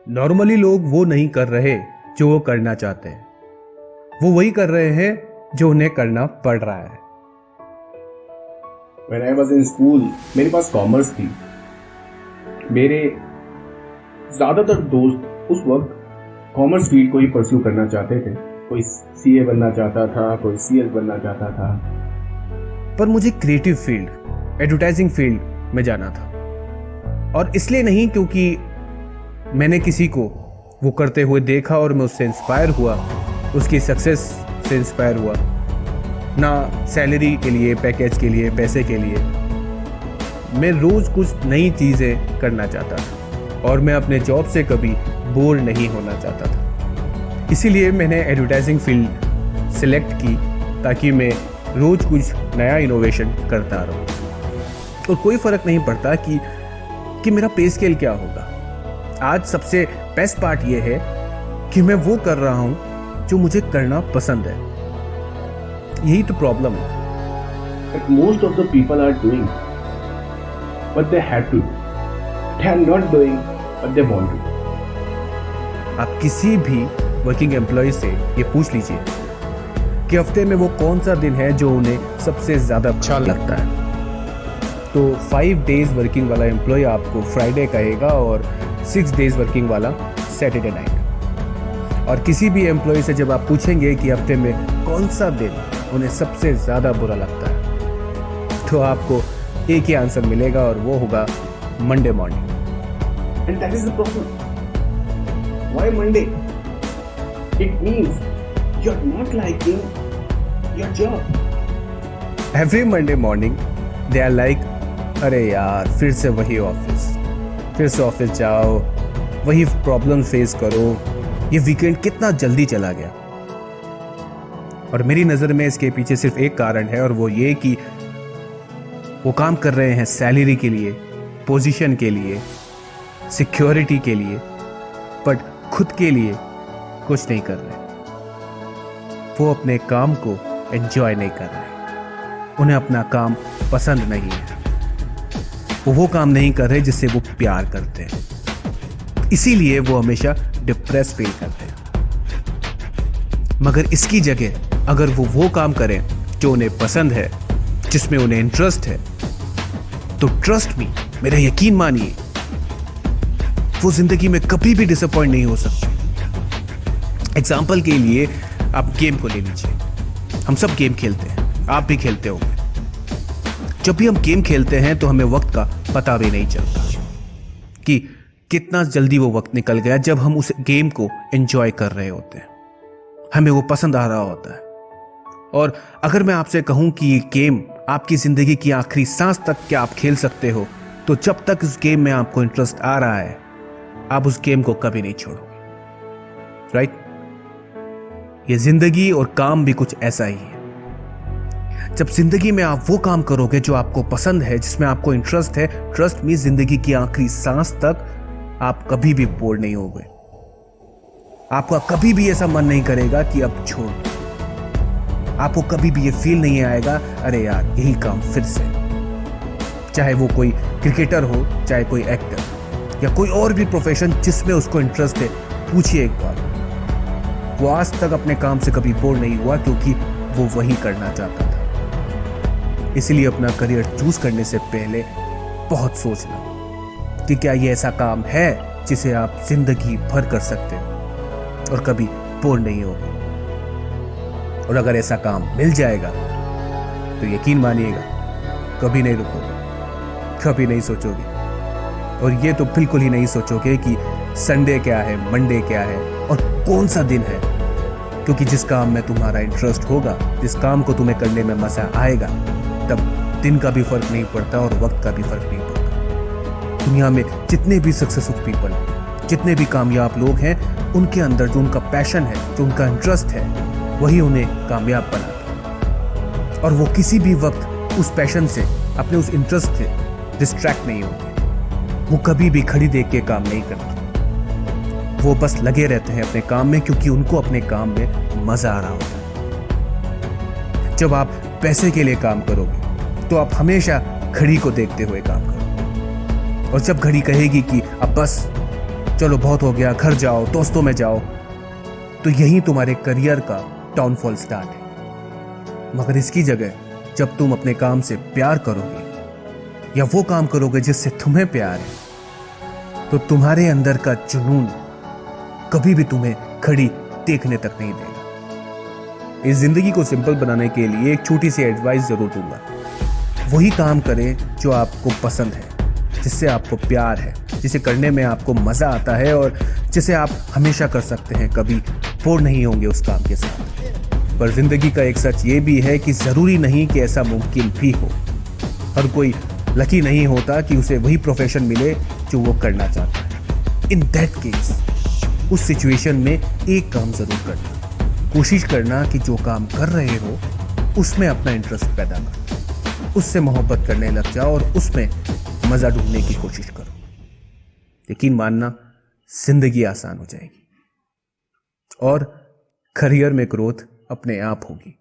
Normally लोग वो नहीं कर रहे जो वो करना चाहते हैं, वो वही कर रहे हैं जो उन्हें करना पड़ रहा है। When I was in school, मेरे पास कॉमर्स थी। मेरे ज़्यादातर दोस्त उस वक्त कॉमर्स फील्ड को ही परस्यू करना चाहते थे। कोई सीए बनना चाहता था, कोई सीएस बनना चाहता था। पर मुझे क्रिएटिव फील्ड, एडवर्टाइजिंग फील्ड में जाना था, और इसलिए नहीं क्योंकि मैंने किसी को वो करते हुए देखा और मैं उससे इंस्पायर हुआ, उसकी सक्सेस से इंस्पायर हुआ, ना सैलरी के लिए, पैकेज के लिए, पैसे के लिए। मैं रोज़ कुछ नई चीज़ें करना चाहता था और मैं अपने जॉब से कभी बोर नहीं होना चाहता था। इसीलिए मैंने एडवर्टाइजिंग फील्ड सिलेक्ट की ताकि मैं रोज़ कुछ नया इनोवेशन करता रहूं। और कोई फ़र्क नहीं पड़ता कि मेरा पे स्केल क्या होगा। आज सबसे बेस्ट पार्ट ये है कि मैं वो कर रहा हूं जो मुझे करना पसंद है। यही तो प्रॉब्लम है। But most of the people are doing what they have to do. They are not doing what they want to do. आप किसी भी वर्किंग एम्प्लॉय से ये पूछ लीजिए कि हफ्ते में वो कौन सा दिन है जो उन्हें सबसे ज़्यादा अच्छा लगता है, तो 5 डेज वर्किंग वाला एम्प्लॉय आपको फ्राइडे कहेगा और 6 डेज वर्किंग वाला सैटरडे नाइट। और किसी भी एम्प्लॉय से जब आप पूछेंगे कि हफ्ते में कौन सा दिन उन्हें सबसे ज़्यादा बुरा लगता है, तो आपको एक ही आंसर मिलेगा और वो होगा Monday morning. And that is the problem. Why Monday? It means you're not liking your job. Every Monday morning they are like, अरे यार फिर से वही ऑफिस, फिर से ऑफिस जाओ, वही प्रॉब्लम फेस करो, ये वीकेंड कितना जल्दी चला गया। और मेरी नज़र में इसके पीछे सिर्फ एक कारण है, और वो ये कि वो काम कर रहे हैं सैलरी के लिए, पोजीशन के लिए, सिक्योरिटी के लिए, बट खुद के लिए कुछ नहीं कर रहे। वो अपने काम को एंजॉय नहीं कर रहे, उन्हें अपना काम पसंद नहीं है, वो काम नहीं कर रहे जिससे वो प्यार करते हैं। इसीलिए वो हमेशा डिप्रेस फील करते हैं। मगर इसकी जगह अगर वो काम करें जो उन्हें पसंद है, जिसमें उन्हें इंटरेस्ट है, तो ट्रस्ट मी, मेरा यकीन मानिए, वो जिंदगी में कभी भी डिसअपॉइंट नहीं हो सकते। एग्जाम्पल के लिए आप गेम को ले लीजिए। हम सब गेम खेलते हैं, आप भी खेलते होंगे। जब भी हम गेम खेलते हैं तो हमें वक्त का पता भी नहीं चलता कि कितना जल्दी वो वक्त निकल गया जब हम उस गेम को एंजॉय कर रहे होते हैं, हमें वो पसंद आ रहा होता है। और अगर मैं आपसे कहूं कि ये गेम आपकी ज़िंदगी की आखिरी सांस तक क्या आप खेल सकते हो, तो जब तक उस गेम में आपको इंटरेस्ट आ रहा है, आप उस गेम को कभी नहीं छोड़ोगे। राइट? ये ज़िंदगी और काम भी कुछ ऐसा ही है। जब जिंदगी में आप वो काम करोगे जो आपको पसंद है, जिसमें आपको इंटरेस्ट है, ट्रस्ट मी, जिंदगी की आखिरी सांस तक आप कभी भी बोर नहीं होगे। आपका कभी भी ऐसा मन नहीं करेगा कि अब छोड़ दो। आपको कभी भी ये फील नहीं आएगा, अरे यार यही काम फिर से। चाहे वो कोई क्रिकेटर हो, चाहे कोई एक्टर या कोई और भी प्रोफेशन जिसमें उसको इंटरेस्ट है, पूछिए एक बार, वो आज तक अपने काम से कभी बोर नहीं हुआ, क्योंकि वो वही करना चाहता था। इसलिए अपना करियर चूज करने से पहले बहुत सोचना कि क्या ये ऐसा काम है जिसे आप जिंदगी भर कर सकते हो और कभी बोर नहीं होगे। और अगर ऐसा काम मिल जाएगा तो यकीन मानिएगा, कभी नहीं रुकोगे, कभी नहीं सोचोगे। और ये तो बिल्कुल ही नहीं सोचोगे कि संडे क्या है, मंडे क्या है और कौन सा दिन है, क्योंकि जिस काम में तुम्हारा इंटरेस्ट होगा, जिस काम को तुम्हें करने में मजा आएगा, तब दिन का भी फर्क नहीं पड़ता और वक्त का भी फर्क नहीं पड़ता। दुनिया में जितने भी सक्सेसफुल पीपल, जितने भी कामयाब लोग हैं, उनके अंदर जो उनका पैशन है, जो उनका इंटरेस्ट है, वही उन्हें कामयाब बनाता है। और वो किसी भी वक्त उस पैशन से, अपने उस इंटरेस्ट से डिस्ट्रैक्ट नहीं होते। वो कभी भी खड़ी देख के काम नहीं करते, वो बस लगे रहते हैं अपने काम में, क्योंकि उनको अपने काम में मजा आ रहा होता है। जब आप पैसे के लिए काम करोगे तो आप हमेशा घड़ी को देखते हुए काम करोगे, और जब घड़ी कहेगी कि अब बस चलो बहुत हो गया, घर जाओ, दोस्तों में जाओ, तो यही तुम्हारे करियर का डाउनफॉल स्टार्ट है। मगर इसकी जगह जब तुम अपने काम से प्यार करोगे या वो काम करोगे जिससे तुम्हें प्यार है, तो तुम्हारे अंदर का जुनून कभी भी तुम्हें खड़ी देखने तक नहीं देगा। इस जिंदगी को सिंपल बनाने के लिए एक छोटी सी एडवाइस जरूर दूंगा। वही काम करें जो आपको पसंद है, जिससे आपको प्यार है, जिसे करने में आपको मजा आता है और जिसे आप हमेशा कर सकते हैं, कभी बोर नहीं होंगे उस काम के साथ। पर जिंदगी का एक सच ये भी है कि जरूरी नहीं कि ऐसा मुमकिन भी हो। हर कोई लकी नहीं होता कि उसे वही प्रोफेशन मिले जो वो करना चाहता है। इन दैट केस उस सिचुएशन में एक काम जरूर करना, कोशिश करना कि जो काम कर रहे हो उसमें अपना इंटरेस्ट पैदा करो, उससे मोहब्बत करने लग जाओ और उसमें मजा ढूंढने की कोशिश करो। यकीन मानना, जिंदगी आसान हो जाएगी और करियर में ग्रोथ अपने आप होगी।